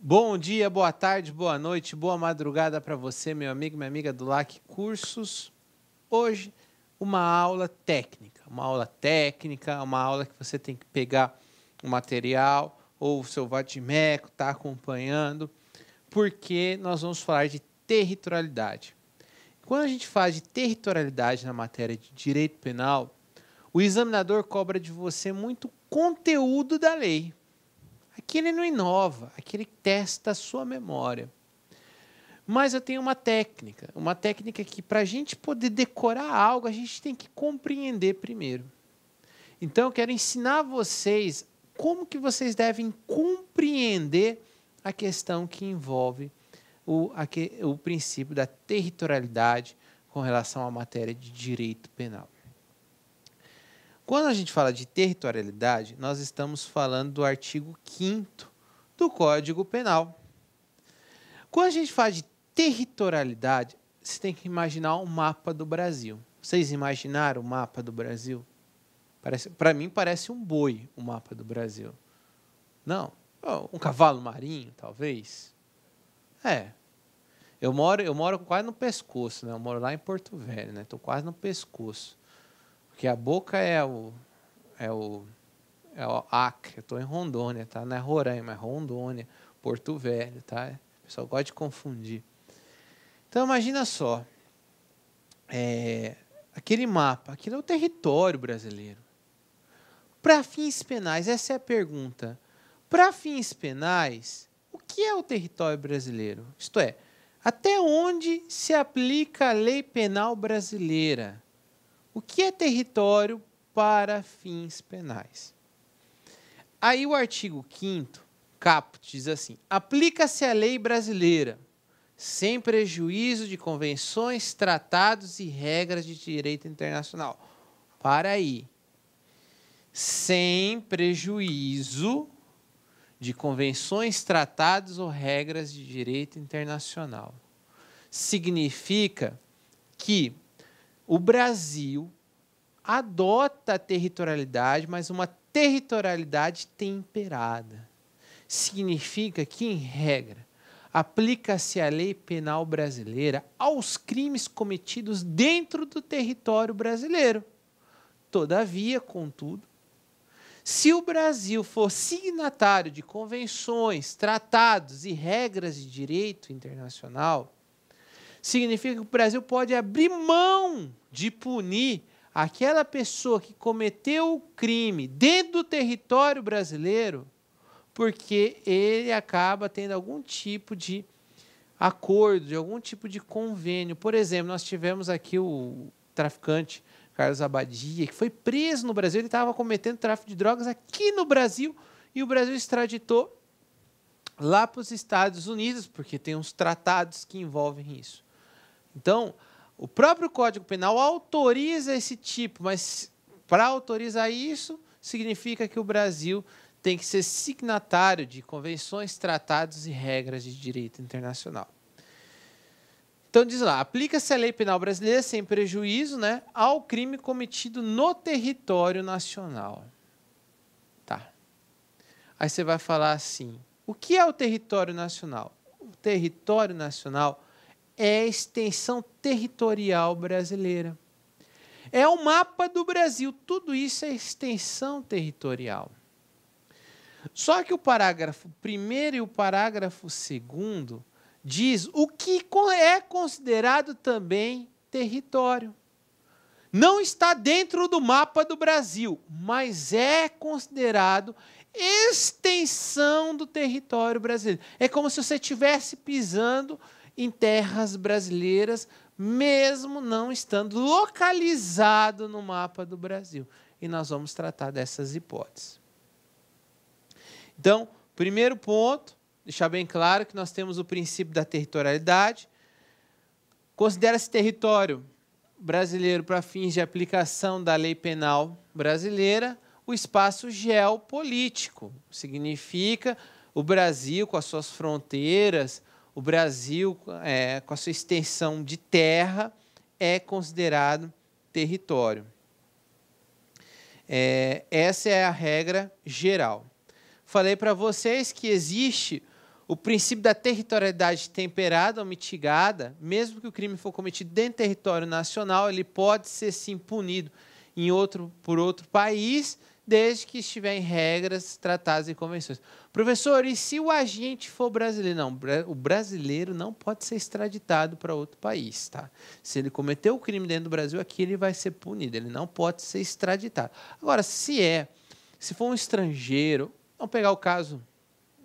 Bom dia, boa tarde, boa noite, boa madrugada para você, meu amigo, minha amiga do LAC Cursos. Hoje, uma aula que você tem que pegar o material ou o seu vadimeco, tá acompanhando, porque nós vamos falar de territorialidade. Quando a gente fala de territorialidade na matéria de direito penal, o examinador cobra de você muito conteúdo da lei. Aqui ele não inova, aqui ele testa a sua memória. Mas eu tenho uma técnica que para a gente poder decorar algo, a gente tem que compreender primeiro. Então eu quero ensinar vocês como que vocês devem compreender a questão que envolve o princípio da territorialidade com relação à matéria de direito penal. Quando a gente fala de territorialidade, nós estamos falando do artigo 5º do Código Penal. Quando a gente fala de territorialidade, você tem que imaginar um mapa do Brasil. Vocês imaginaram o mapa do Brasil? Para mim parece um boi o mapa do Brasil. Não? Um cavalo marinho, talvez? É. Eu moro quase no pescoço, né? Eu moro lá em Porto Velho, né? Estou quase no pescoço. Porque a boca é o Acre, eu estou em Rondônia, tá? Não é Roraima, mas Rondônia, Porto Velho, tá? O pessoal gosta de confundir. Então, imagina só, aquele mapa, aquilo é o território brasileiro. Para fins penais, essa é a pergunta. Para fins penais, o que é o território brasileiro? Isto é, até onde se aplica a lei penal brasileira? O que é território para fins penais? Aí o artigo 5º, caput, diz assim: aplica-se a lei brasileira, sem prejuízo de convenções, tratados e regras de direito internacional. Para aí. Sem prejuízo de convenções, tratados ou regras de direito internacional. Significa que o Brasil adota a territorialidade, mas uma territorialidade temperada. Significa que, em regra, aplica-se a lei penal brasileira aos crimes cometidos dentro do território brasileiro. Todavia, contudo, se o Brasil for signatário de convenções, tratados e regras de direito internacional, significa que o Brasil pode abrir mão de punir aquela pessoa que cometeu o crime dentro do território brasileiro, porque ele acaba tendo algum tipo de acordo, de algum tipo de convênio. Por exemplo, nós tivemos aqui o traficante Carlos Abadia, que foi preso no Brasil, ele estava cometendo tráfico de drogas aqui no Brasil, e o Brasil extraditou lá para os Estados Unidos, porque tem uns tratados que envolvem isso. Então, o próprio Código Penal autoriza esse tipo, mas para autorizar isso, significa que o Brasil tem que ser signatário de convenções, tratados e regras de direito internacional. Então, diz lá, aplica-se a lei penal brasileira sem prejuízo, né, ao crime cometido no território nacional. Tá. Aí você vai falar assim, o que é o território nacional? O território nacional é a extensão territorial brasileira. É o mapa do Brasil, tudo isso é extensão territorial. Só que o parágrafo 1º e o parágrafo 2º diz o que é considerado também território. Não está dentro do mapa do Brasil, mas é considerado extensão do território brasileiro. É como se você estivesse pisando em terras brasileiras, mesmo não estando localizado no mapa do Brasil. E nós vamos tratar dessas hipóteses. Então, primeiro ponto, deixar bem claro que nós temos o princípio da territorialidade. Considera-se território brasileiro para fins de aplicação da lei penal brasileira o espaço geopolítico. Significa o Brasil com as suas fronteiras, o Brasil com a sua extensão de terra é considerado território. Essa é a regra geral. Falei para vocês que existe O princípio da territorialidade temperada ou mitigada, mesmo que o crime for cometido dentro do território nacional, ele pode ser sim punido por outro país, desde que estiver em regras, tratados e convenções. Professor, e se o agente for brasileiro? Não, o brasileiro não pode ser extraditado para outro país. Tá? Se ele cometeu o crime dentro do Brasil, aqui ele vai ser punido, ele não pode ser extraditado. Agora, se for um estrangeiro, vamos pegar o caso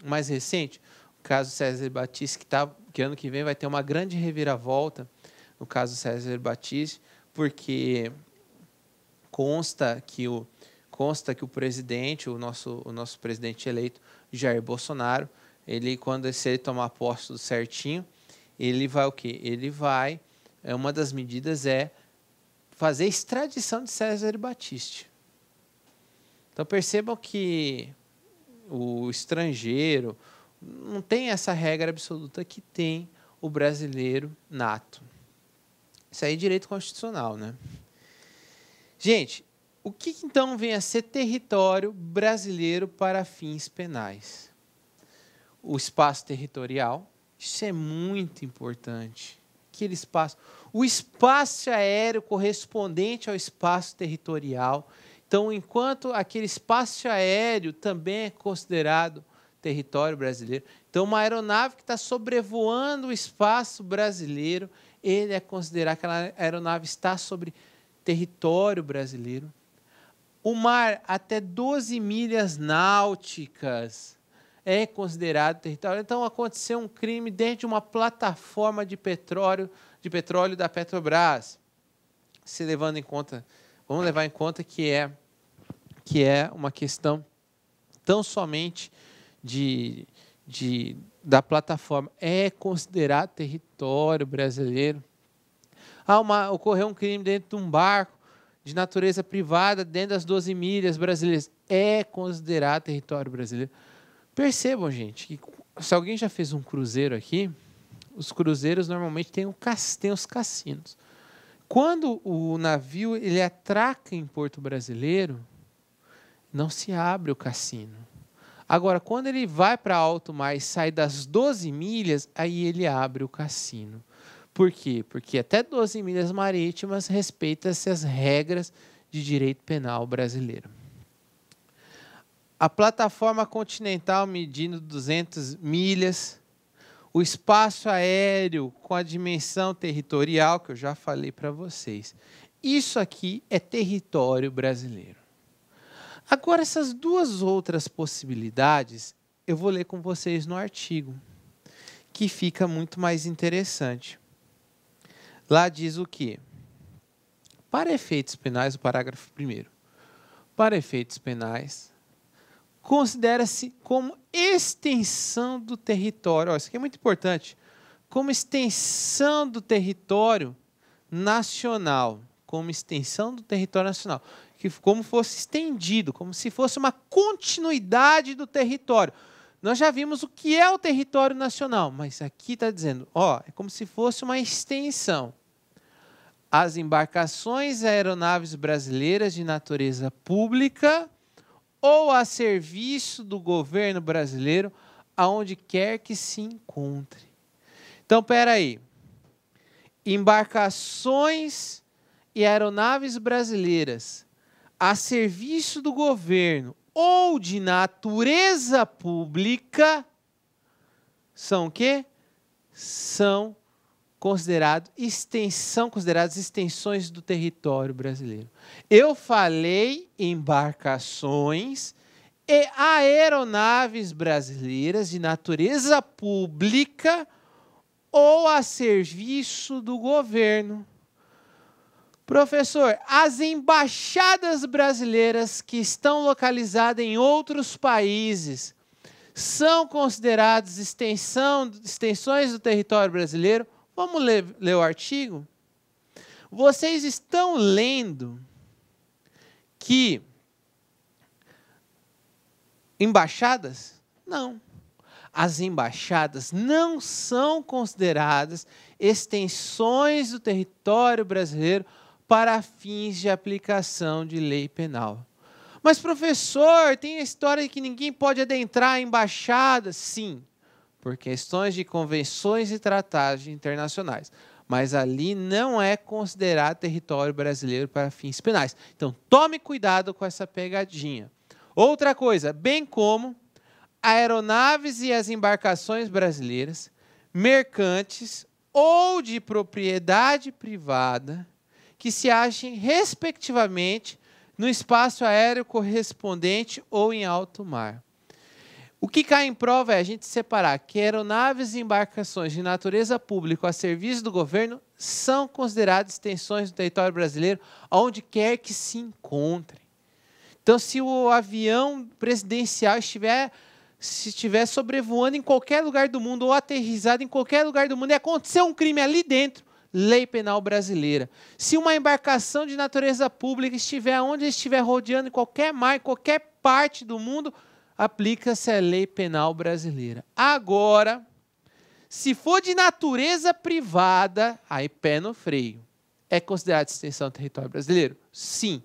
mais recente, o caso César Battisti, que ano que vem vai ter uma grande reviravolta no caso César Battisti, porque consta que o presidente, o nosso presidente eleito, Jair Bolsonaro, se ele tomar posse tudo certinho, ele vai o quê? Uma das medidas é fazer a extradição de César Battisti. Então percebam que o estrangeiro não tem essa regra absoluta que tem o brasileiro nato. Isso aí é direito constitucional, né? Gente, o que então vem a ser território brasileiro para fins penais? O espaço territorial, isso é muito importante. Aquele espaço, o espaço aéreo correspondente ao espaço territorial. Então, enquanto aquele espaço aéreo também é considerado território brasileiro, então uma aeronave que está sobrevoando o espaço brasileiro, ele é considerado que aquela aeronave está sobre território brasileiro. O mar até 12 milhas náuticas é considerado território. Então, aconteceu um crime dentro de uma plataforma de petróleo da Petrobras. Vamos levar em conta que é uma questão tão somente da plataforma. É considerado território brasileiro. Ocorreu um crime dentro de um barco de natureza privada, dentro das 12 milhas brasileiras, é considerado território brasileiro. Percebam, gente, que se alguém já fez um cruzeiro aqui, os cruzeiros normalmente têm os cassinos. Quando o navio ele atraca em porto brasileiro, não se abre o cassino. Agora, quando ele vai para alto mar e sai das 12 milhas, aí ele abre o cassino. Por quê? Porque até 12 milhas marítimas respeita-se as regras de direito penal brasileiro. A plataforma continental medindo 200 milhas, o espaço aéreo com a dimensão territorial, que eu já falei para vocês. Isso aqui é território brasileiro. Agora, essas duas outras possibilidades, eu vou ler com vocês no artigo, que fica muito mais interessante. Lá diz o quê? Para efeitos penais, o parágrafo 1º. Para efeitos penais, considera-se como extensão do território. Isso aqui é muito importante. Como extensão do território nacional. Como extensão do território nacional. Como fosse estendido, como se fosse uma continuidade do território. Nós já vimos o que é o território nacional, mas aqui está dizendo, é como se fosse uma extensão. As embarcações e aeronaves brasileiras de natureza pública ou a serviço do governo brasileiro, aonde quer que se encontre. Então, espera aí. Embarcações e aeronaves brasileiras a serviço do governo ou de natureza pública são o quê? São consideradas extensões do território brasileiro. Eu falei embarcações e aeronaves brasileiras de natureza pública ou a serviço do governo. Professor, as embaixadas brasileiras que estão localizadas em outros países são consideradas extensões do território brasileiro? Vamos ler o artigo? Vocês estão lendo que embaixadas? Não. As embaixadas não são consideradas extensões do território brasileiro para fins de aplicação de lei penal. Mas, professor, tem a história de que ninguém pode adentrar a embaixada? Sim. por questões de convenções e tratados internacionais. Mas ali não é considerado território brasileiro para fins penais. Então, tome cuidado com essa pegadinha. Outra coisa, bem como aeronaves e as embarcações brasileiras, mercantes ou de propriedade privada, que se achem, respectivamente, no espaço aéreo correspondente ou em alto mar. O que cai em prova é a gente separar que aeronaves e embarcações de natureza pública a serviço do governo são consideradas extensões do território brasileiro aonde quer que se encontrem. Então, se o avião presidencial estiver sobrevoando em qualquer lugar do mundo ou aterrissado em qualquer lugar do mundo e acontecer um crime ali dentro, lei penal brasileira. Se uma embarcação de natureza pública estiver onde estiver rodeando em qualquer mar, em qualquer parte do mundo, aplica-se a lei penal brasileira. Agora, se for de natureza privada, aí pé no freio. É considerado extensão do território brasileiro? Sim,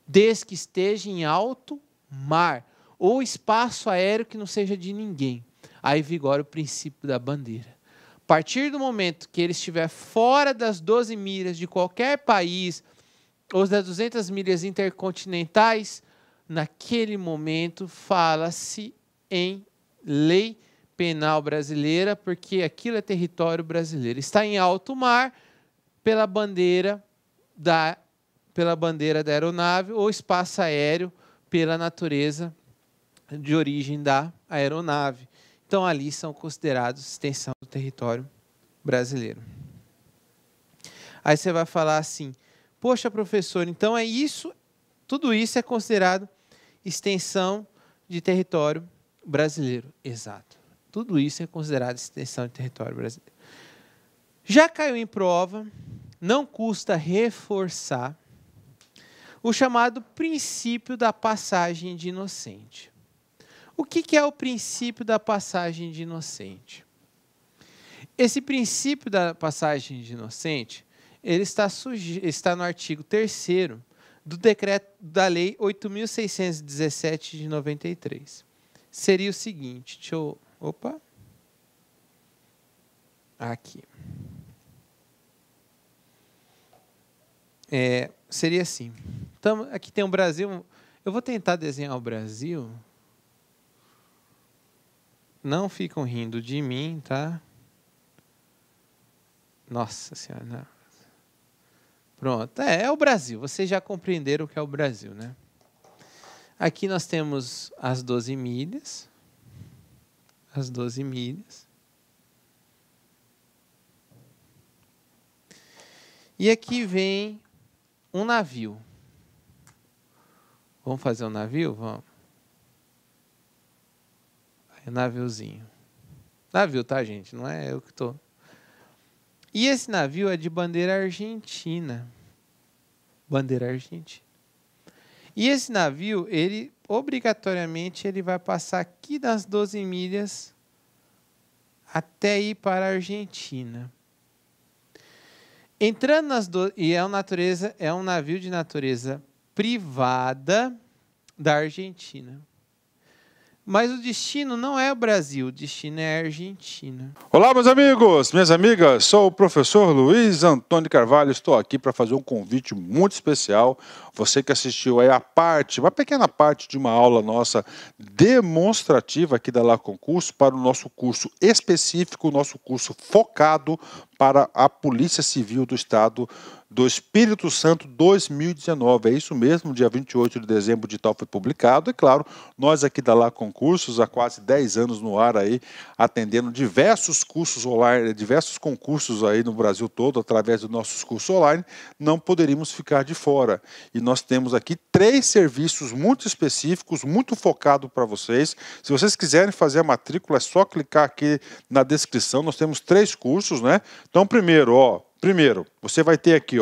desde que esteja em alto mar ou espaço aéreo que não seja de ninguém. Aí vigora o princípio da bandeira. A partir do momento que ele estiver fora das 12 milhas de qualquer país, ou das 200 milhas intercontinentais, naquele momento fala-se em lei penal brasileira, porque aquilo é território brasileiro. Está em alto mar pela bandeira da aeronave ou espaço aéreo pela natureza de origem da aeronave. Então, ali são considerados extensão do território brasileiro. Aí você vai falar assim, poxa, professor, então é isso, tudo isso é considerado extensão de território brasileiro. Exato. Tudo isso é considerado extensão de território brasileiro. Já caiu em prova, não custa reforçar, o chamado princípio da passagem de inocente. O que é o princípio da passagem de inocente? Esse princípio da passagem de inocente, ele está no artigo 3º do decreto da lei 8.617 de 93. Seria o seguinte, deixa eu... Opa! Aqui. Seria assim. Então, aqui tem o Brasil. Eu vou tentar desenhar o Brasil. Não ficam rindo de mim, tá? Nossa Senhora. Não. Pronto. É o Brasil. Vocês já compreenderam o que é o Brasil, né? Aqui nós temos as 12 milhas. As 12 milhas. E aqui vem um navio. Vamos fazer um navio? Vamos. É um naviozinho. Navio, tá, gente? Não é eu que estou. E esse navio é de bandeira argentina. Bandeira argentina. E esse navio, ele obrigatoriamente ele vai passar aqui das 12 milhas até ir para a Argentina. Entrando nas 12, e é um navio de natureza privada da Argentina. Mas o destino não é o Brasil, o destino é a Argentina. Olá, meus amigos, minhas amigas, sou o professor Luiz Antônio Carvalho, estou aqui para fazer um convite muito especial. Você que assistiu aí uma pequena parte de uma aula nossa demonstrativa aqui da La Concurso para o nosso curso específico, o nosso curso focado para a Polícia Civil do Estado do Espírito Santo 2019. É isso mesmo, dia 28 de dezembro o edital foi publicado. E claro, nós aqui da La Concursos, há quase 10 anos no ar aí, atendendo diversos cursos online, diversos concursos aí no Brasil todo, através dos nossos cursos online, não poderíamos ficar de fora. E nós temos aqui 3 serviços muito específicos, muito focados para vocês. Se vocês quiserem fazer a matrícula, é só clicar aqui na descrição. Nós temos 3 cursos, né? Então, primeiro, você vai ter aqui,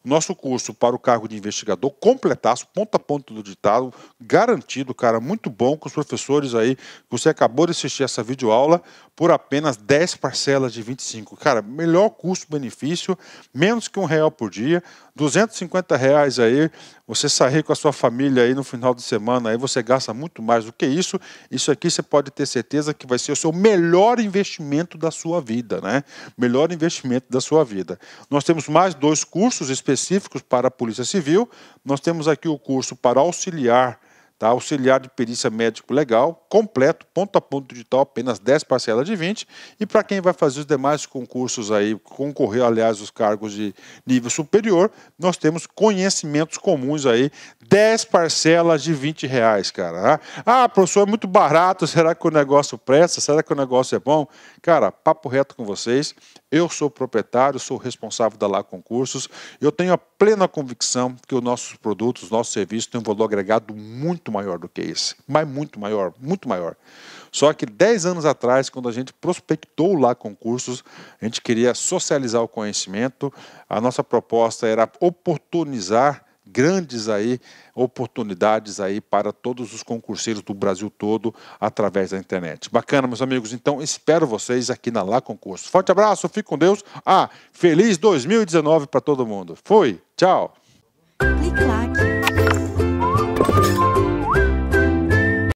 Nosso curso para o cargo de investigador, completaço, ponta a ponta do ditado, garantido, cara, muito bom, com os professores aí, que você acabou de assistir essa videoaula, por apenas 10 parcelas de 25. Cara, melhor custo-benefício, menos que R$1 por dia, R$250 aí, você sair com a sua família aí no final de semana, aí você gasta muito mais do que isso. Isso aqui você pode ter certeza que vai ser o seu melhor investimento da sua vida, né? Melhor investimento da sua vida. Nós temos mais 2 cursos específicos para a Polícia Civil. Nós temos aqui o curso para auxiliar, tá? Auxiliar de perícia médico legal, completo, ponto a ponto digital, apenas 10 parcelas de 20. E para quem vai fazer os demais concursos aí, concorrer, aliás, os cargos de nível superior, nós temos conhecimentos comuns aí, 10 parcelas de R$20, cara. Ah, professor, é muito barato, será que o negócio presta? Será que o negócio é bom? Cara, papo reto com vocês, eu sou proprietário, sou responsável da Lá Concursos, eu tenho a plena convicção que os nossos produtos, os nossos serviços têm um valor agregado muito maior do que esse, mas muito maior, muito maior. Só que 10 anos atrás, quando a gente prospectou Lá Concursos, a gente queria socializar o conhecimento, a nossa proposta era oportunizar grandes aí oportunidades aí para todos os concurseiros do Brasil todo através da internet. Bacana, meus amigos. Então, espero vocês aqui na Lá Concursos. Forte abraço, fique com Deus. Feliz 2019 para todo mundo. Fui, tchau.